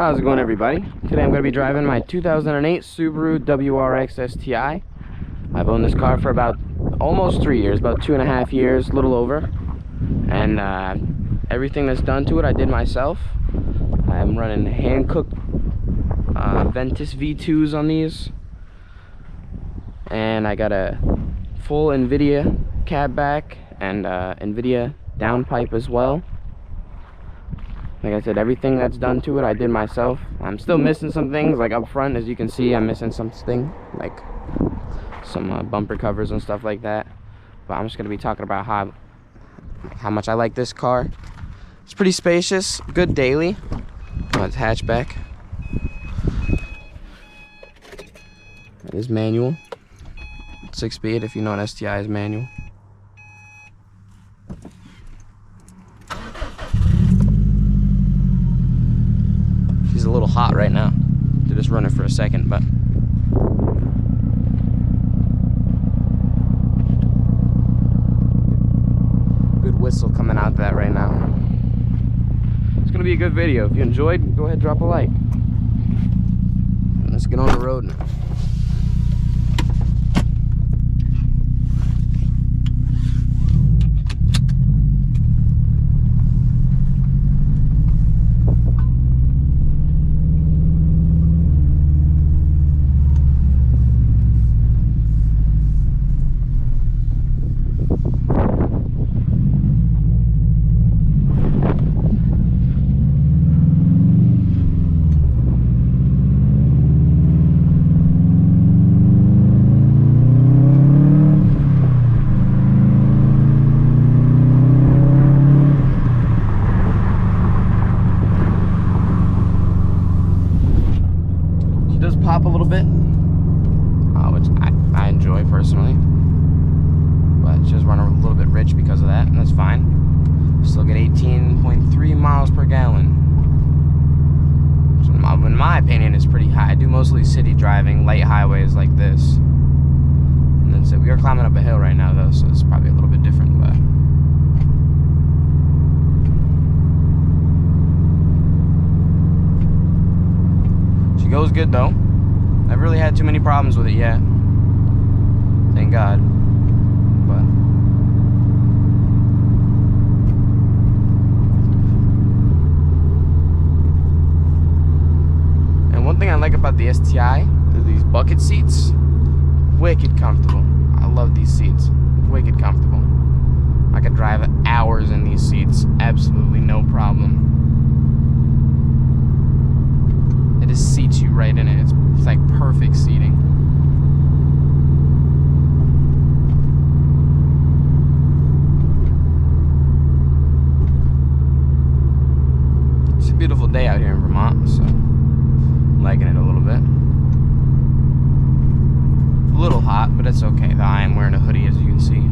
How's it going, everybody? Today I'm going to be driving my 2008 Subaru WRX STI. I've owned this car for about almost 3 years, about 2.5 years, a little over. And everything that's done to it I did myself. I'm running hand-cooked Ventus V2s on these. And I got a full Invidia catback and Invidia downpipe as well. Like I said, everything that's done to it I did myself. I'm still missing some things, like up front, as you can see. I'm missing something like some bumper covers and stuff like that. But I'm just going to be talking about how much I like this car. It's pretty spacious, good daily. It's hatchback. It is manual. 6-speed, if you know an STI is manual. She's a little hot right now. To just run it for a second, but good whistle coming out of that right now. It's gonna be a good video. If you enjoyed, go ahead, drop a like. Let's get on the road now. Pop a little bit, which I enjoy personally, but it's just running a little bit rich because of that, and that's fine. Still get 18.3 miles per gallon, which in my opinion is pretty high. I do mostly city driving, light highways like this, and then we are climbing up a hill right now though, so it's probably a little bit different, but she goes good though. I've really had too many problems with it yet. Thank God. But and one thing I like about the STI is these bucket seats. Wicked comfortable. I love these seats. Wicked comfortable. I could drive hours in these seats. Absolutely no problem. It just seats you right in it. It's like perfect seating. It's a beautiful day out here in Vermont, so I'm liking it a little bit. A little hot, but it's okay. I am wearing a hoodie, as you can see.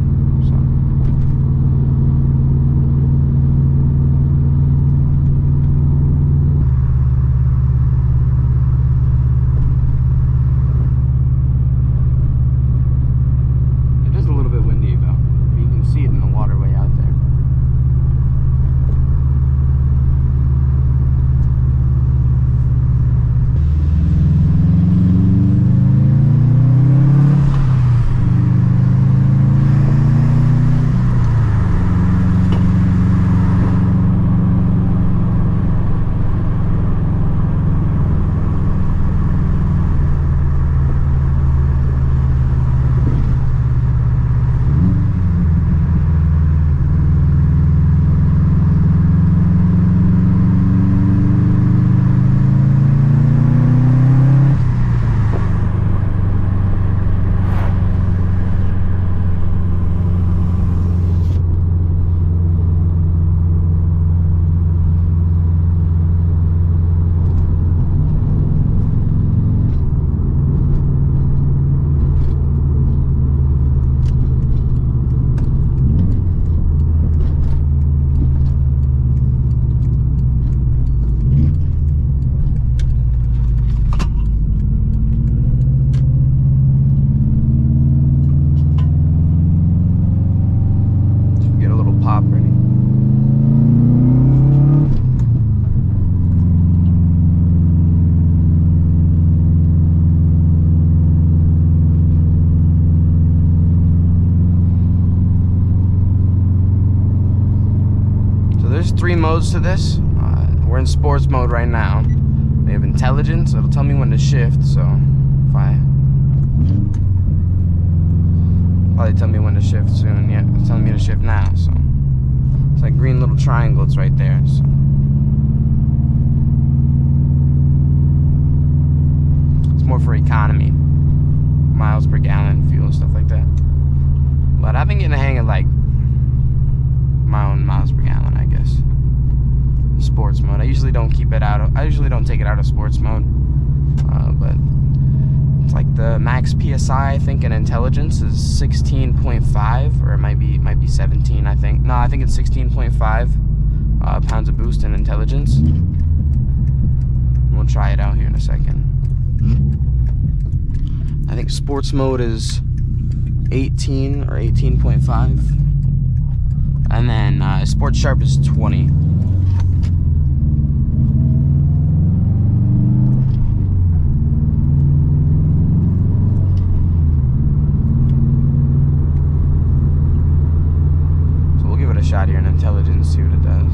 modes to this. We're in sports mode right now. They have intelligence. It'll tell me when to shift. So if I probably tell me when to shift soon. Yeah, it's telling me to shift now. So it's like green little triangle. It's right there. So it's more for economy, miles per gallon, fuel, stuff like that. But I've been getting the hang of like my own miles per gallon, I guess. Sports mode. I usually don't keep it out of. I usually don't take it out of sports mode. But it's like the max PSI, I think, in intelligence is 16.5, or it might be 17. I think. No, I think it's 16.5 pounds of boost in intelligence. We'll try it out here in a second. I think sports mode is 18 or 18.5, and then sports sharp is 20. A shot here in intelligence, see what it does.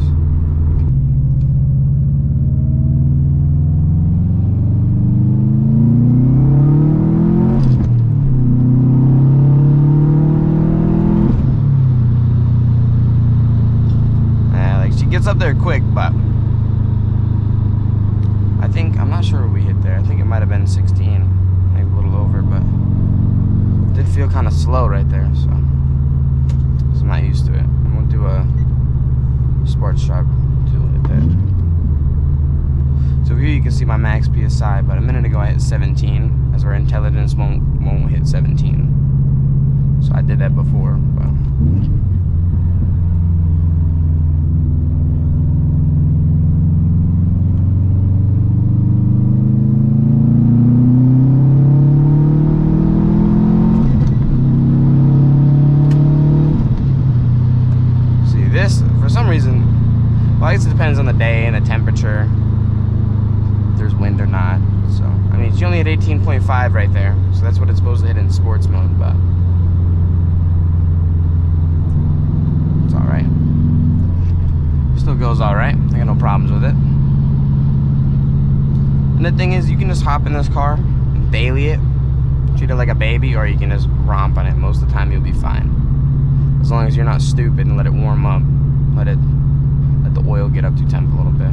Like she gets up there quick, but I think, I'm not sure what we hit there. I think it might have been 16, maybe a little over, but it did feel kind of slow right there, so I'm not used to it. I'm gonna do a sports sharp tool at that. So here you can see my max PSI, but a minute ago I hit 17, as our intelligence won't hit 17. So I did that before, but for some reason, well, I guess it depends on the day and the temperature, if there's wind or not. So, I mean, she only hit 18.5 right there, so that's what it's supposed to hit in sports mode, but it's alright. Still goes alright. I got no problems with it. And the thing is, you can just hop in this car and daily it, treat it like a baby, or you can just romp on it. Most of the time, you'll be fine. As long as you're not stupid and let it warm up. Let the oil get up to temp a little bit.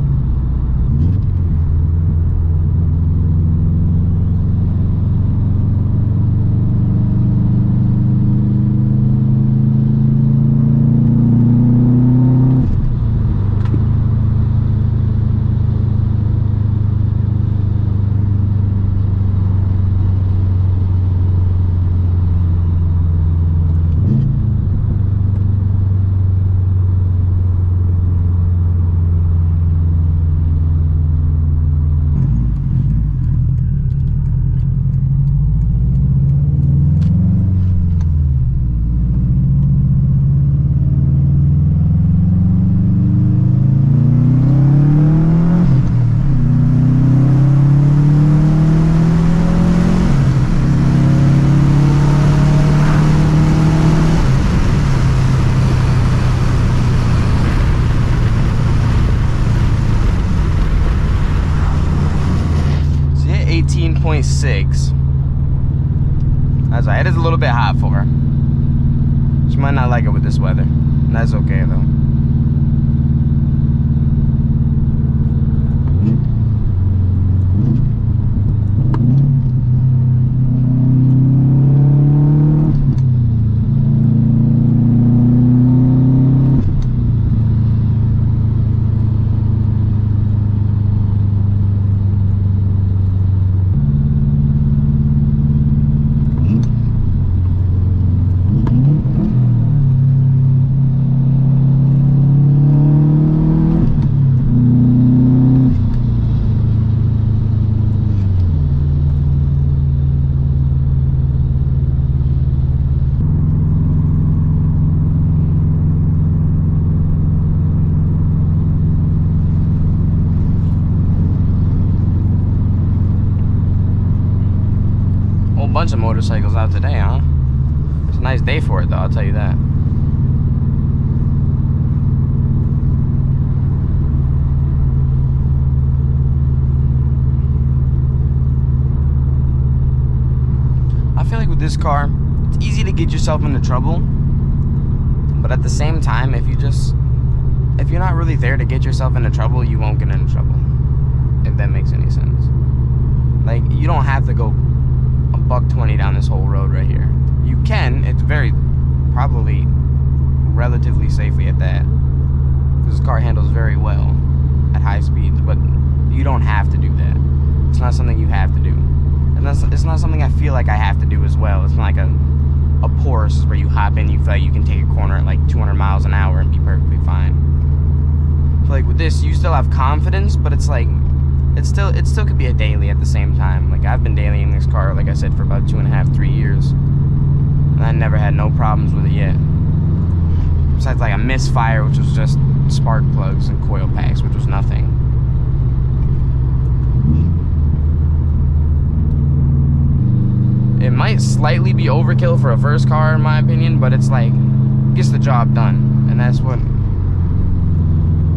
That's right, it is a little bit hot for her. She might not like it with this weather. That's okay though. Bunch of motorcycles out today, huh? It's a nice day for it though, I'll tell you that. this car, it's easy to get yourself into trouble, but at the same time, if you're not really there to get yourself into trouble, you won't get into trouble, if that makes any sense. Like, you don't have to go a $120 down this whole road right here. You can. It's very, probably relatively safely at that. This car handles very well at high speeds, but you don't have to do that. It's not something you have to do. And it's not something I feel like I have to do as well. It's not like a Porsche where you hop in, you feel like you can take a corner at like 200 miles an hour and be perfectly fine. So like with this, you still have confidence, but it's like, it still could be a daily at the same time. Like, I've been dailying this car, like I said, for about 2.5, 3 years. And I never had no problems with it yet. Besides like a misfire, which was just spark plugs and coil packs, which was nothing. It might slightly be overkill for a first car, in my opinion, but it's like, gets the job done. And that's what,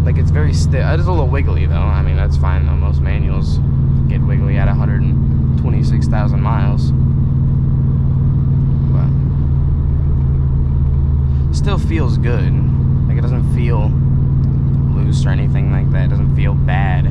like, it's very stiff. It is a little wiggly, though. I mean, that's fine, though. Most manuals get wiggly at 126,000 miles. But still feels good. Like, it doesn't feel loose or anything like that. It doesn't feel bad.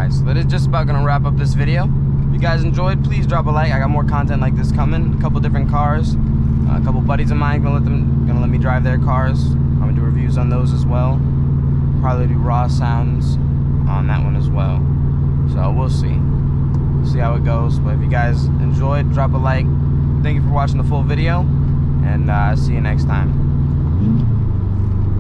So that is just about gonna wrap up this video. If you guys enjoyed, please drop a like. I got more content like this coming. A couple different cars. A couple buddies of mine gonna let me drive their cars. I'm gonna do reviews on those as well. Probably do raw sounds on that one as well. So we'll see. See how it goes. But if you guys enjoyed, drop a like. Thank you for watching the full video, and see you next time.